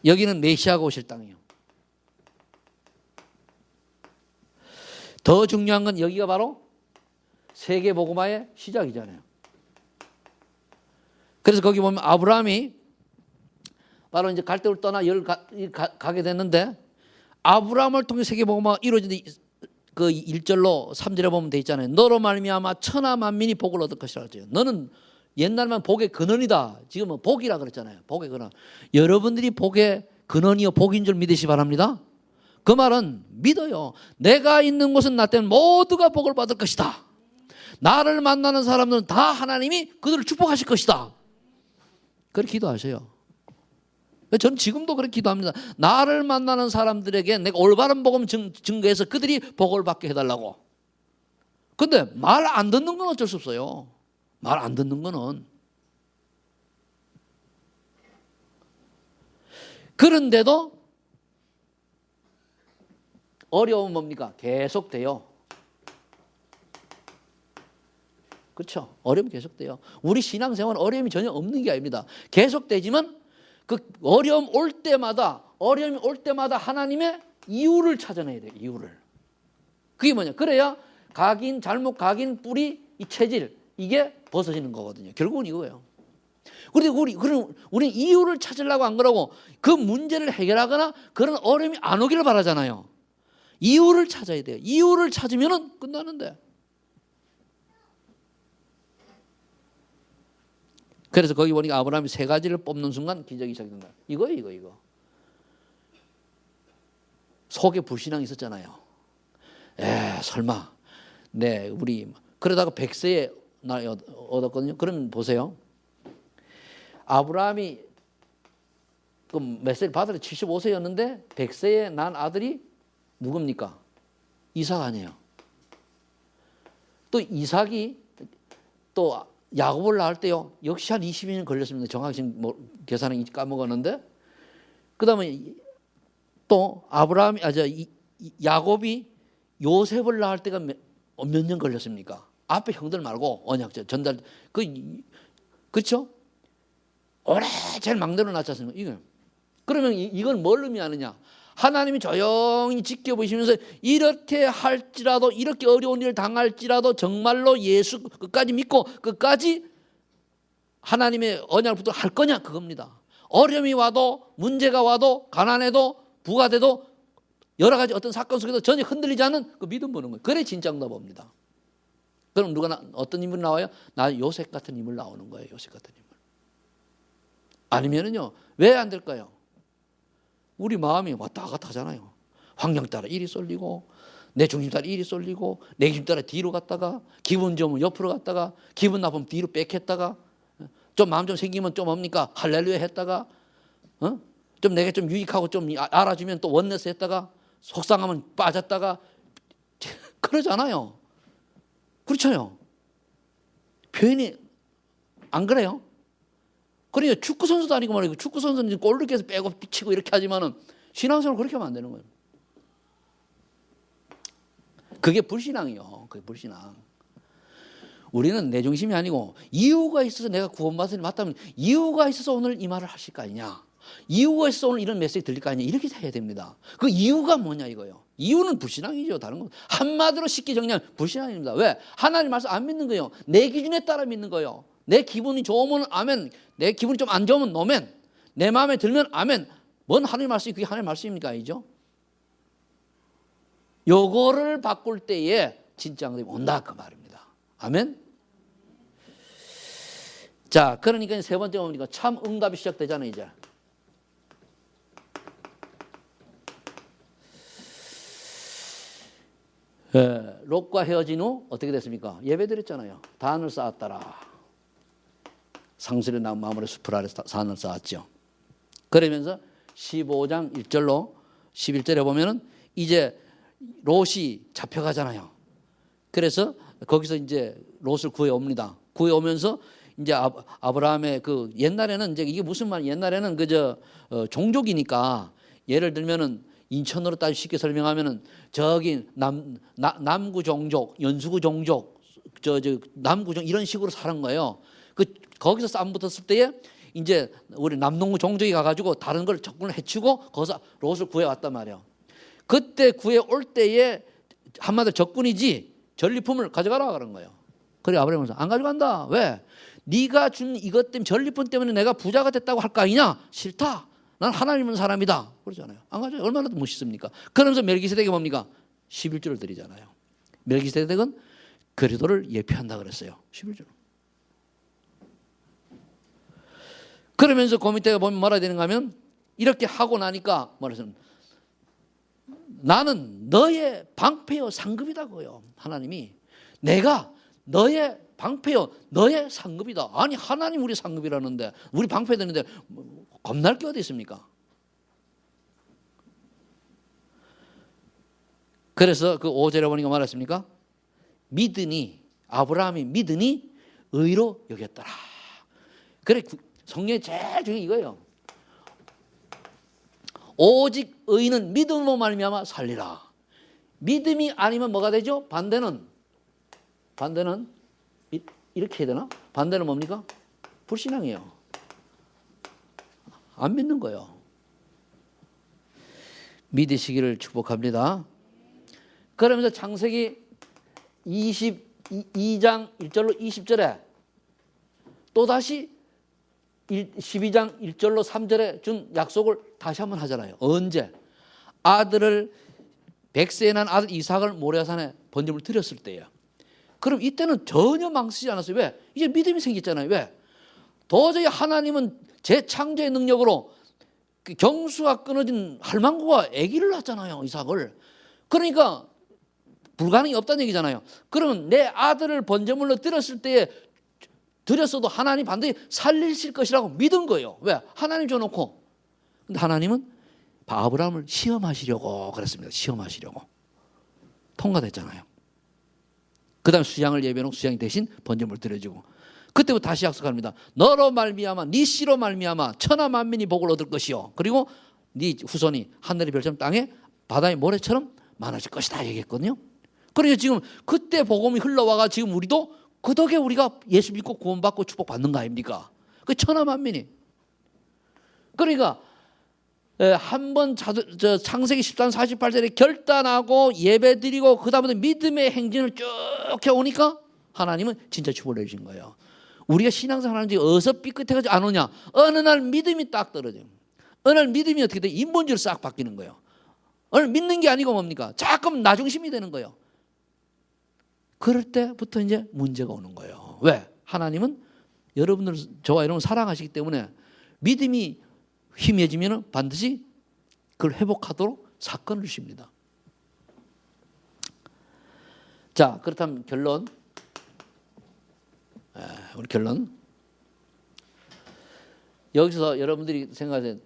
Speaker 1: 여기는 메시아가 오실 땅이에요. 더 중요한 건 여기가 바로 세계 복음화의 시작이잖아요. 그래서 거기 보면 아브라함이 바로 이제 갈대를 떠나 가게 됐는데 아브라함을 통해 세계 복음화가 이루어진 그 1절로 3절에 보면 돼 있잖아요. 너로 말미암아 천하 만민이 복을 얻을 것이라 그랬죠. 너는 옛날만 복의 근원이다. 지금은 복이라 그랬잖아요. 복의 근원. 여러분들이 복의 근원이요 복인 줄 믿으시 바랍니다. 그 말은 믿어요. 내가 있는 곳은 나 때문에 모두가 복을 받을 것이다. 나를 만나는 사람들은 다 하나님이 그들을 축복하실 것이다. 그렇게 기도하세요. 저는 지금도 그렇게 기도합니다. 나를 만나는 사람들에게 내가 올바른 복음 증거해서 그들이 복을 받게 해달라고. 근데 말 안 듣는 건 어쩔 수 없어요. 말 안 듣는 거는. 그런데도 어려움은 뭡니까? 계속돼요. 그렇죠? 어려움이 계속돼요. 우리 신앙생활은 어려움이 전혀 없는 게 아닙니다. 계속되지만 그 어려움이 올 때마다 하나님의 이유를 찾아내야 돼요. 이유를. 그게 뭐냐? 그래야 잘못 각인 뿌리 이 체질 이게 벗어지는 거거든요. 결국은 이거예요. 그런데 우리는 이유를 찾으려고 안 그러고 그 문제를 해결하거나 그런 어려움이 안 오기를 바라잖아요. 이유를 찾아야 돼요. 이유를 찾으면 끝나는데. 그래서 거기 보니까 아브라함이 3가지를 뽑는 순간 기적이 시작된다. 이거예요, 이거. 속에 불신앙이 있었잖아요. 설마. 네, 우리 그러다가 100세에 얻었거든요. 그러면 보세요. 아브라함이 몇 세를 받으러 75세였는데 100세에 난 아들이 누굽니까? 이삭 아니에요. 또 이삭이 또 야곱을 낳을 때요. 역시 한 22년 걸렸습니다. 정확히 지금 계산은 까먹었는데. 그다음에 또 야곱이 요셉을 낳을 때가 몇 년 걸렸습니까? 앞에 형들 말고 언약적 전달 그렇죠? 오래 제일 막내로 낳지 않습니까? 이거. 그러면 이건 뭘 의미하느냐? 하나님이 조용히 지켜보시면서 이렇게 할지라도, 이렇게 어려운 일을 당할지라도 정말로 예수 끝까지 믿고 끝까지 하나님의 언약을 붙들어 할 거냐, 그겁니다. 어려움이 와도, 문제가 와도, 가난해도, 부가 돼도, 여러 가지 어떤 사건 속에서 전혀 흔들리지 않은 그 믿음 보는 거예요. 그래 진짜인가 봅니다. 그럼 어떤 인물 나와요? 나 요셉 같은 인물 나오는 거예요. 요셉 같은 인물. 아니면은요, 왜 안 될까요? 우리 마음이 왔다 갔다 하잖아요. 환경 따라 이리 쏠리고, 내 중심 따라 이리 쏠리고, 내 중심 따라 뒤로 갔다가, 기분 좋으면 옆으로 갔다가, 기분 나쁘면 뒤로 빽했다가, 좀 마음 좀 생기면 좀 뭡니까? 할렐루야 했다가, 좀 내게 좀 유익하고 좀 알아주면 또 원내스 했다가, 속상하면 빠졌다가, 그러잖아요. 그렇잖아요. 표현이 안 그래요? 그러니까 축구 선수도 아니고 말이고, 축구 선수는 골을 계속 빼고 비치고 이렇게 하지만은 신앙생활 그렇게 하면 안 되는 거예요. 그게 불신앙이요. 그게 불신앙. 우리는 내 중심이 아니고 이유가 있어서 내가 구원받으니 맞다면 이유가 있어서 오늘 이 말을 하실 거 아니냐, 이유가 있어서 오늘 이런 메시지 들릴 거 아니냐, 이렇게 해야 됩니다. 그 이유가 뭐냐 이거요. 이유는 불신앙이죠. 다른 거. 한마디로 쉽게 정리하면 불신앙입니다. 왜? 하나님 말씀 안 믿는 거예요. 내 기준에 따라 믿는 거예요. 내 기분이 좋으면 아멘, 내 기분이 좀 안 좋으면 노멘, 내 마음에 들면 아멘. 뭔 하나님 말씀이 그게 하나님 말씀입니까? 아니죠? 요거를 바꿀 때에 진짜 응답이 온다 그 말입니다. 아멘. 자, 그러니까 세 번째 뭡니까? 참 응답이 시작되잖아요. 이제 롯과 헤어진 후 어떻게 됐습니까? 예배드렸잖아요. 단을 쌓았더라. 상술의 나무 마물의 숲을 아래 산을 쌓았죠. 그러면서 15장 1절로 11절에 보면은 이제 롯이 잡혀가잖아요. 그래서 거기서 이제 롯을 구해 옵니다. 구해 오면서 이제 아브라함의 그 옛날에는 이제 이게 무슨 말, 옛날에는 종족이니까 예를 들면은 인천으로 따지 쉽게 설명하면은 저기 남구 종족, 연수구 종족, 남구 종 이런 식으로 사는 거예요. 거기서 싸움 붙었을 때에 이제 우리 남동구 종족이 가가지고 다른 걸 적군을 해치고 거기서 롯을 구해왔단 말이에요. 그때 구해올 때에 한마디로 적군이지 전리품을 가져가라 그런 거예요. 그래 아브라함은 안 가져간다. 왜? 네가 준 이것 때문에, 전리품 때문에 내가 부자가 됐다고 할 거 아니냐? 싫다. 난 하나님 있는 사람이다. 그러잖아요. 안 가져요. 얼마나 멋있습니까? 그러면서 멜기세덱이 뭡니까? 11조를 드리잖아요. 멜기세덱은 그리스도를 예표한다 그랬어요. 11조. 그러면서 그 밑에 보면 뭐라 되는가 하면 이렇게 하고 나니까 뭐라서는 나는 너의 방패요 상급이다고요. 하나님이 내가 너의 방패요 너의 상급이다. 아니 하나님 우리 상급이라는데, 우리 방패 되는데 겁날 게 어디 있습니까? 그래서 그 5절에 보니까 말했습니까? 믿으니, 아브라함이 믿으니 의로 여겼더라. 그래 성경에 제일 중요한 이거예요. 오직 의인은 믿음으로 말미암아 살리라. 믿음이 아니면 뭐가 되죠? 반대는 이렇게 해야 되나? 반대는 뭡니까? 불신앙이에요. 안 믿는 거예요. 믿으시기를 축복합니다. 그러면서 창세기 22장 1절로 20절에 또다시 12장 1절로 3절에 준 약속을 다시 한번 하잖아요. 언제? 아들을 100세에 난 아들 이삭을 모리아산에 번제물 드렸을 때예요. 그럼 이때는 전혀 망설이지 않았어요. 왜? 이제 믿음이 생겼잖아요. 왜? 도저히 하나님은 재창조의 능력으로 경수가 끊어진 할망구가 아기를 낳았잖아요. 이삭을. 그러니까 불가능이 없다는 얘기잖아요. 그러면 내 아들을 번제물로 드렸을 때에 드렸어도 하나님 반드시 살리실 것이라고 믿은 거예요. 왜? 하나님 줘놓고. 근데 하나님은 아브라함을 시험하시려고 그랬습니다. 시험하시려고. 통과됐잖아요. 그 다음에 수양을 예배해놓고 수양이 대신 번제물 드려주고, 그때부터 다시 약속합니다. 너로 말미암아 네 씨로 말미암아 천하 만민이 복을 얻을 것이요, 그리고 네 후손이 하늘의 별처럼 땅에 바다의 모래처럼 많아질 것이다 얘기했거든요. 그러니까 지금 그때 복음이 흘러와가 지금 우리도 그 덕에 우리가 예수 믿고 구원받고 축복받는 거 아닙니까? 그 천하 만민이. 그러니까 한번 창세기 13, 48절에 결단하고 예배드리고 그 다음에 믿음의 행진을 쭉 해오니까 하나님은 진짜 축복을 해주신 거예요. 우리가 신앙생활하는지 어디서 삐끗해가지고 안 오냐. 어느 날 믿음이 딱 떨어져요. 어느 날 믿음이 어떻게 돼? 인본주의로 싹 바뀌는 거예요. 어느 날 믿는 게 아니고 뭡니까? 자꾸 나중심이 되는 거예요. 그럴 때부터 이제 문제가 오는 거예요. 왜? 하나님은 여러분들, 저와 여러분 사랑하시기 때문에 믿음이 희미해지면 반드시 그걸 회복하도록 사건을 주십니다. 자, 그렇다면 결론. 우리 결론. 여기서 여러분들이 생각하세요.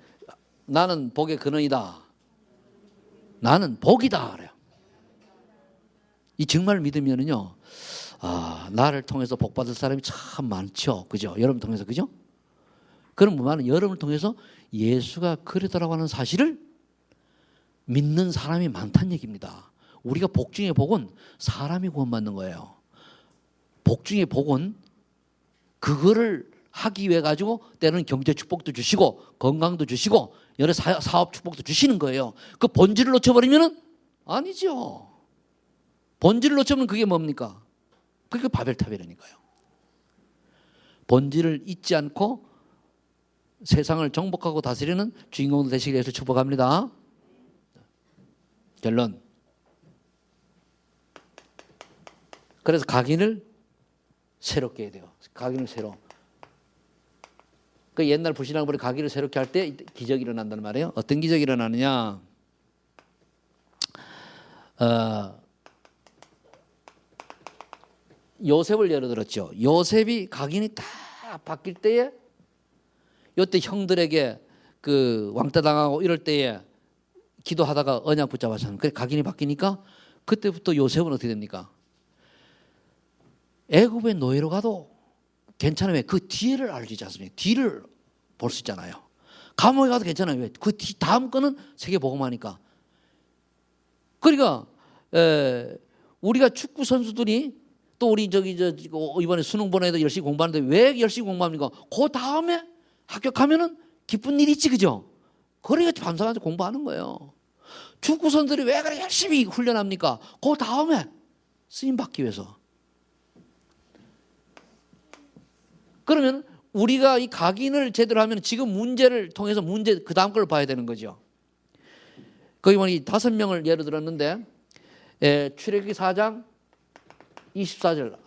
Speaker 1: 나는 복의 근원이다. 나는 복이다. 그래요. 이 정말 믿으면은요, 나를 통해서 복 받을 사람이 참 많죠. 그죠? 여러분 통해서, 그죠? 그럼 뭐냐면 여러분을 통해서 예수가 그러더라고 하는 사실을 믿는 사람이 많다는 얘기입니다. 우리가 복 중의 복은 사람이 구원받는 거예요. 복 중의 복은 그거를 하기 위해 가지고 때로는 경제 축복도 주시고 건강도 주시고 여러 사업 축복도 주시는 거예요. 그 본질을 놓쳐버리면은 아니죠. 본질을 놓쳐버리면 그게 뭡니까? 그게 바벨탑이라니까요. 본질을 잊지 않고 세상을 정복하고 다스리는 주인공 되시기 위해서 축복합니다. 결론. 그래서 각인을 새롭게 해야 돼요. 각인을 새로. 그 옛날 불신앙벌이 각인을 새롭게 할 때 기적이 일어난다는 말이에요. 어떤 기적이 일어나느냐? 요셉을 예로 들었죠. 요셉이 각인이 다 바뀔 때에 이때 형들에게 그 왕따 당하고 이럴 때에 기도하다가 언약 붙잡았잖아요. 그래 각인이 바뀌니까 그때부터 요셉은 어떻게 됩니까? 애굽의 노예로 가도 괜찮아요. 왜? 그 뒤를 알지 않습니까? 뒤를 볼 수 있잖아요. 감옥에 가도 괜찮아요. 왜? 그 뒤 다음 거는 세계 복음하니까. 그러니까 우리가 축구 선수들이 또 우리 이번에 수능 보내도 열심히 공부하는데 왜 열심히 공부합니까? 그 다음에 합격하면은 기쁜 일이 있지, 그죠? 그러니까 밤새가지고 공부하는 거예요. 축구 선수들이 왜 그렇게 열심히 훈련합니까? 그 다음에 쓰임 받기 위해서. 그러면 우리가 이 각인을 제대로 하면 지금 문제를 통해서 문제 그 다음 걸 봐야 되는 거죠. 거기 보니 5명을 예로 들었는데 출애굽기 4장 24절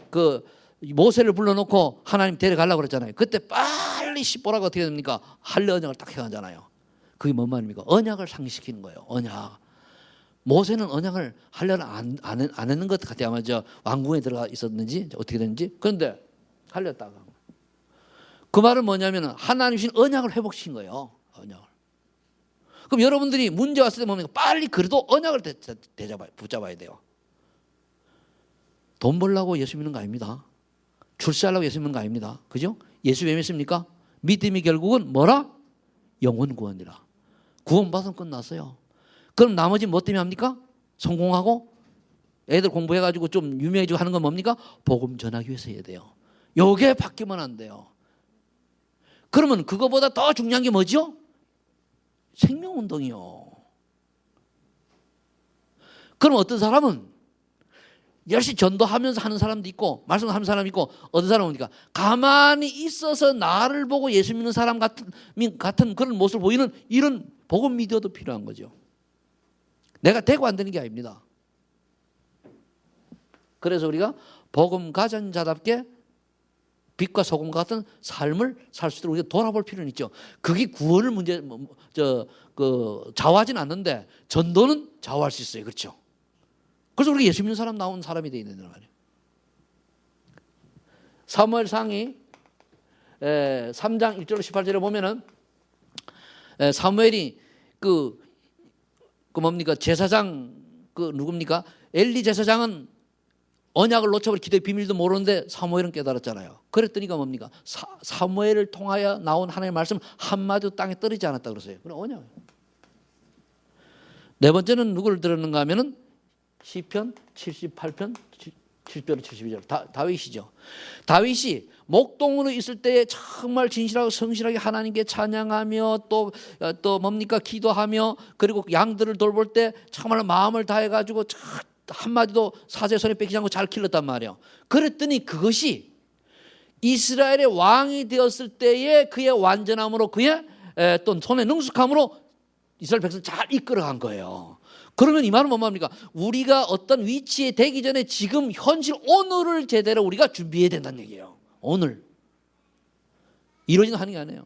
Speaker 1: 그 모세를 불러놓고 하나님 데려가려고 그랬잖아요. 그때 빨리 씹보라고 어떻게 됩니까? 할례 언약을 딱 해가잖아요. 그게 뭔 말입니까? 언약을 상기시키는 거예요. 언약. 모세는 언약을 할례를 안 했는 것 같아요. 아마 왕궁에 들어가 있었는지 어떻게 됐는지. 그런데 할렸다가 그 말은 뭐냐면 하나님 주신 언약을 회복시킨 거예요. 언약을. 그럼 여러분들이 문제 왔을 때 뭡니까? 빨리 그래도 언약을 붙잡아야 돼요. 돈 벌려고 예수 믿는 거 아닙니다. 출세하려고 예수 믿는 거 아닙니다. 그죠? 예수 왜 믿습니까? 믿음이 결국은 뭐라? 영혼 구원이라. 구원받으면 끝났어요. 그럼 나머지 뭐 때문에 합니까? 성공하고 애들 공부해가지고 좀 유명해지고 하는 건 뭡니까? 복음 전하기 위해서 해야 돼요. 요게 바뀌면 안 돼요. 그러면 그거보다 더 중요한 게 뭐죠? 생명운동이요. 그럼 어떤 사람은 열심히 전도하면서 하는 사람도 있고 말씀하는 사람이 있고 어떤 사람은 뭡니까? 가만히 있어서 나를 보고 예수 믿는 사람 같은 그런 모습을 보이는 이런 복음 미디어도 필요한 거죠. 내가 되고 안 되는 게 아닙니다. 그래서 우리가 복음 가진 자답게 빛과 소금 같은 삶을 살 수 있도록 우리가 돌아볼 필요는 있죠. 그게 구원을 좌우하지는 않는데 전도는 좌우할 수 있어요. 그렇죠? 그래서 우리가 예수 믿는 사람 나온 사람이 되어야 된단 말이에요. 사무엘상이 3장 1절 18절에 보면은 사무엘이 뭡니까? 제사장 누굽니까? 엘리 제사장은 언약을 놓쳐버려 기도의 비밀도 모르는데 사무엘은 깨달았잖아요. 그랬더니가 뭡니까? 사무엘을 통하여 나온 하나님의 말씀 한마디도 땅에 떨어지지 않았다 그러세요. 그럼 언약이에요. 네 번째는 누구를 들었는가 하면은 시편 78편 7절 72절 다윗이죠. 다윗이 목동으로 있을 때에 정말 진실하고 성실하게 하나님께 찬양하며 또 뭡니까 기도하며 그리고 양들을 돌볼 때 정말 마음을 다해가지고 한마디도 사제 손에 뺏기지 않고 잘 길렀단 말이에요. 그랬더니 그것이 이스라엘의 왕이 되었을 때에 그의 완전함으로 그의 또 손의 능숙함으로 이스라엘 백성을 잘 이끌어간 거예요. 그러면 이 말은 뭔 말입니까? 우리가 어떤 위치에 되기 전에 지금 현실 오늘을 제대로 우리가 준비해야 된다는 얘기예요. 오늘 이루어지는 하는 게 아니에요.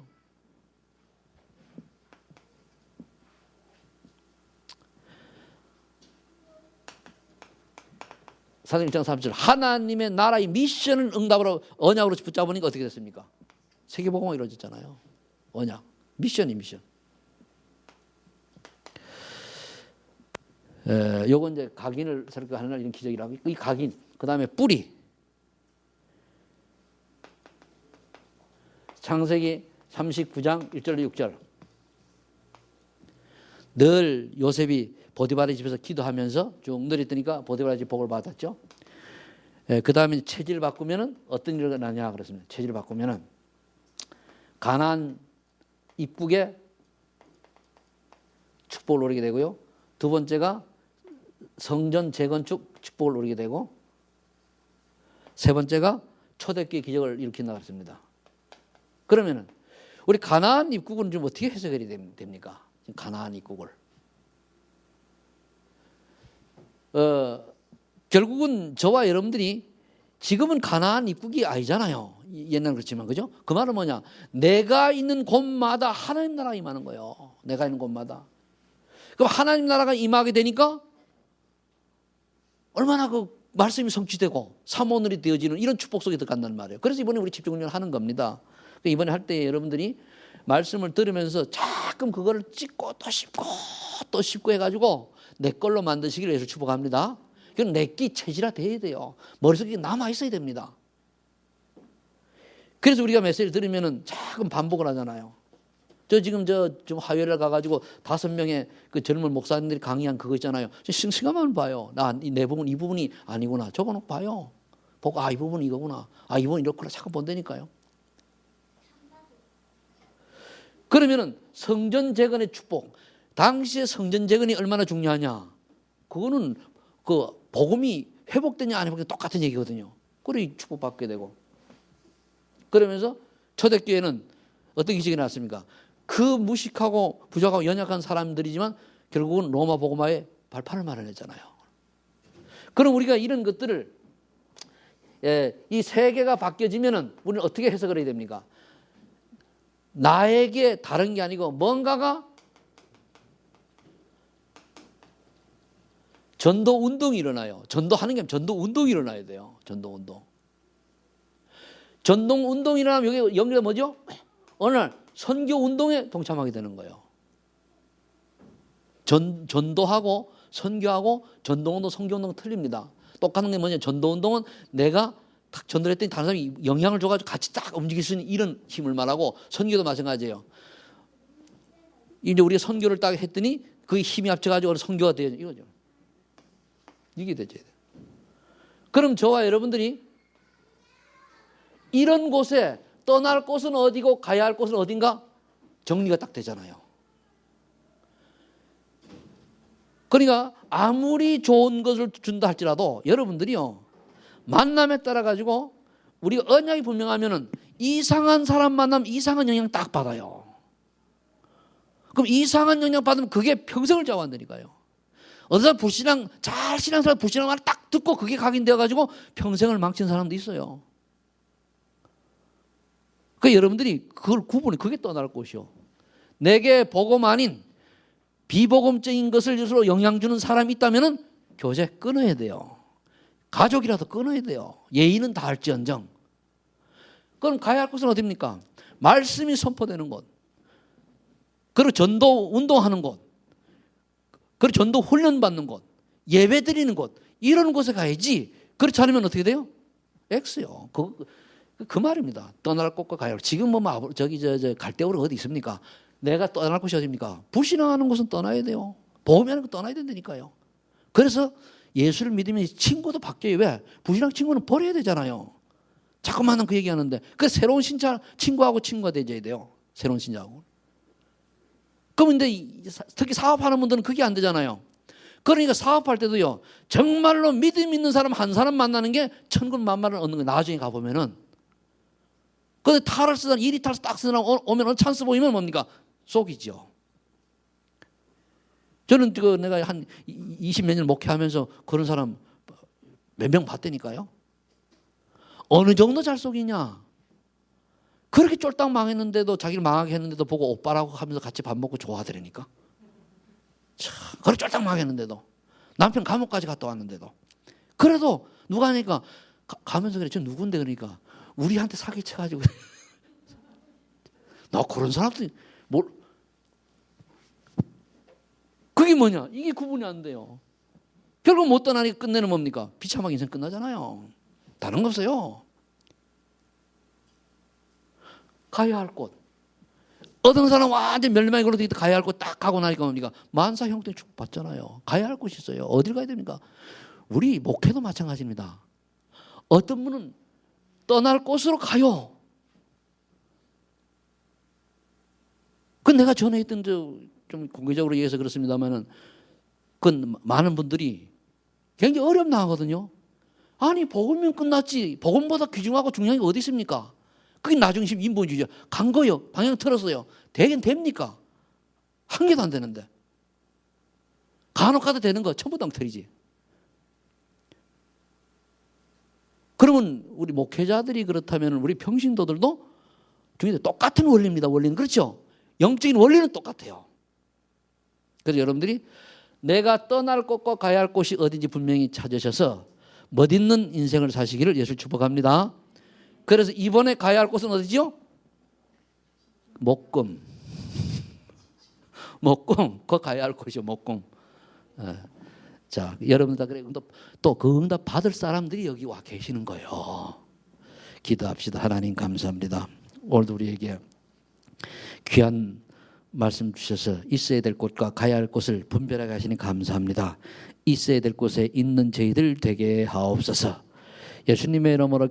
Speaker 1: 사도행 1장 3절 하나님의 나라의 미션을 응답으로 언약으로 붙잡으니까 어떻게 됐습니까? 세계복음화가 이루어졌잖아요. 언약 미션. 요건 이제 각인을 새롭게 하는 날 이런 기적이라고. 이 각인, 그 다음에 뿌리. 창세기 39장 1절 6절. 늘 요셉이 보디발의 집에서 기도하면서 쭉 늘었더니까 보디발의 집 복을 받았죠. 그 다음에 체질 바꾸면은 어떤 일이 나냐 그랬습니다. 체질 바꾸면은 가나안 입국에 축복을 누리게 되고요. 두 번째가 성전 재건축 축복을 누리게 되고 세 번째가 초대교회 기적을 일으킨다 그랬습니다. 그러면은 우리 가나안 입국은 좀 어떻게 해석이 됩니까? 가나안 입국을 결국은 저와 여러분들이 지금은 가나안 입국이 아니잖아요. 옛날은 그렇지만 그죠? 그 말은 뭐냐? 내가 있는 곳마다 하나님 나라가 임하는 거예요. 내가 있는 곳마다. 그럼 하나님 나라가 임하게 되니까 얼마나 그 말씀이 성취되고 사모늘이 되어지는 이런 축복 속에 들어간다는 말이에요. 그래서 이번에 우리 집중훈련을 하는 겁니다. 이번에 할 때 여러분들이 말씀을 들으면서 자꾸 그거를 찍고 또 씹고 해가지고 내 걸로 만드시기를 위해서 축복합니다. 그건 내끼 체질화 돼야 돼요. 머릿속에 남아 있어야 됩니다. 그래서 우리가 메시지를 들으면은 자꾸 반복을 하잖아요. 저 지금 좀 화요일에 가가지고 5명의 그 젊은 목사님들이 강의한 그거 있잖아요. 신경만 봐요. 내 부분 이 부분이 아니구나. 저거 봐요. 보고 이 부분 이거구나. 이 부분 이렇구나. 자꾸 본다니까요. 그러면은 성전 재건의 축복. 당시에 성전 재건이 얼마나 중요하냐? 그거는 그 복음이 회복되냐 안 회복되냐 똑같은 얘기거든요. 그래 축복 받게 되고. 그러면서 초대교회는 어떤 기적이 났습니까? 그 무식하고 부족하고 연약한 사람들이지만 결국은 로마 복음화의 발판을 마련했잖아요. 그럼 우리가 이런 것들을 이 세계가 바뀌어지면은 우리는 어떻게 해석을 해야 됩니까? 나에게 다른 게 아니고 뭔가가 전도 운동이 일어나요. 전도하는 게 아니라 전도 운동이 일어나야 돼요. 전도 운동. 전도 운동이 일어나면 여기 연결이 뭐죠? 어느 날 선교 운동에 동참하게 되는 거예요. 전도하고 선교하고 전도운동, 선교운동은 틀립니다. 똑같은 게 뭐냐? 전도운동은 내가 딱 전도를 했더니 다른 사람이 영향을 줘가지고 같이 딱 움직일 수 있는 이런 힘을 말하고 선교도 마찬가지예요. 이제 우리가 선교를 딱 했더니 그 힘이 합쳐가지고 선교가 돼요. 이거죠. 이게 되죠. 그럼 저와 여러분들이 이런 곳에 떠날 곳은 어디고 가야 할 곳은 어딘가 정리가 딱 되잖아요. 그러니까 아무리 좋은 것을 준다 할지라도 여러분들이요 만남에 따라 가지고 우리가 언약이 분명하면은 이상한 사람 만나면 이상한 영향 딱 받아요. 그럼 이상한 영향 받으면 그게 평생을 좌우한다니까요. 어느 사람 잘 신앙 사람 불신앙 말 딱 듣고 그게 각인되어 가지고 평생을 망친 사람도 있어요. 그러니까 여러분들이 그걸 구분해 그게 떠날 곳이요. 내게 복음 아닌 비복음적인 것을 스스로 영향 주는 사람이 있다면은 교제 끊어야 돼요. 가족이라도 끊어야 돼요. 예의는 다 할지언정. 그럼 가야 할 곳은 어디입니까? 말씀이 선포되는 곳. 그리고 전도 운동하는 곳. 그리고 전도 훈련 받는 곳. 예배 드리는 곳. 이런 곳에 가야지. 그렇지 않으면 어떻게 돼요? X요. 그 말입니다. 떠날 곳과 가야 할 곳. 지금 갈대우로 어디 있습니까? 내가 떠날 곳이 어디입니까? 불신앙하는 곳은 떠나야 돼요. 보험하는 거 떠나야 된다니까요. 그래서 예수를 믿으면 친구도 바뀌어요. 왜? 부신앙 친구는 버려야 되잖아요. 자꾸만 그 얘기하는데. 그 새로운 신자 친구하고 친구가 되어야 돼요. 새로운 신자하고. 그럼 근데 특히 사업하는 분들은 그게 안 되잖아요. 그러니까 사업할 때도요, 정말로 믿음 있는 사람 한 사람 만나는 게 천군만마를 얻는 거예요. 나중에 가보면은. 근데 탈을 쓰다, 이리 탈 딱 쓰다 오면 어느 찬스 보이면 뭡니까? 속이죠. 저는 내가 한 20몇 년 목회하면서 그런 사람 몇 명 봤다니까요. 어느 정도 잘 속이냐? 그렇게 쫄딱 망했는데도, 자기를 망하게 했는데도 보고 오빠라고 하면서 같이 밥 먹고 좋아하더라니까. 참, 그렇게 쫄딱 망했는데도, 남편 감옥까지 갔다 왔는데도. 그래도 누가 하니까 가면서 그래. 저 누군데? 그러니까 우리한테 사기 쳐가지고 나 그런 사람들 뭘, 그게 뭐냐? 이게 구분이 안 돼요. 결국 못 떠나니까 끝내는 뭡니까? 비참하게 인생 끝나잖아요. 다른 거 없어요. 가야 할 곳. 어떤 사람 완전 멸망이 걸어도 가야 할 곳 딱 가고 나니까 뭡니까? 만사 형통에 축복받잖아요. 가야 할 곳이 있어요. 어딜 가야 됩니까? 우리 목회도 마찬가지입니다. 어떤 분은 떠날 곳으로 가요. 그 내가 전에 했던 좀 공개적으로 얘기해서 그렇습니다만은 그 많은 분들이 굉장히 어렵나 하거든요. 아니 복음이면 끝났지. 복음보다 귀중하고 중요한 게 어디 있습니까? 그게 나중심 인본주의죠. 간 거요. 방향 틀었어요. 되긴 됩니까? 한 개도 안 되는데. 간혹 가도 되는 거 전부 다 틀리지. 그러면 우리 목회자들이 그렇다면 우리 평신도들도 중에 똑같은 원리입니다. 원리는 그렇죠. 영적인 원리는 똑같아요. 그래서 여러분들이 내가 떠날 곳과 가야 할 곳이 어딘지 분명히 찾으셔서 멋있는 인생을 사시기를 예수 축복합니다. 그래서 이번에 가야 할 곳은 어디죠? 목금. 목금. 그 가야 할 곳이죠. 목금. 자, 여러분 다 그래. 또 그 응답 받을 사람들이 여기 와 계시는 거예요. 기도합시다. 하나님 감사합니다. 오늘도 우리에게 귀한 말씀 주셔서 있어야 될 곳과 가야 할 곳을 분별하게 하시니 감사합니다. 있어야 될 곳에 있는 저희들 되게 하옵소서. 예수님의 이름으로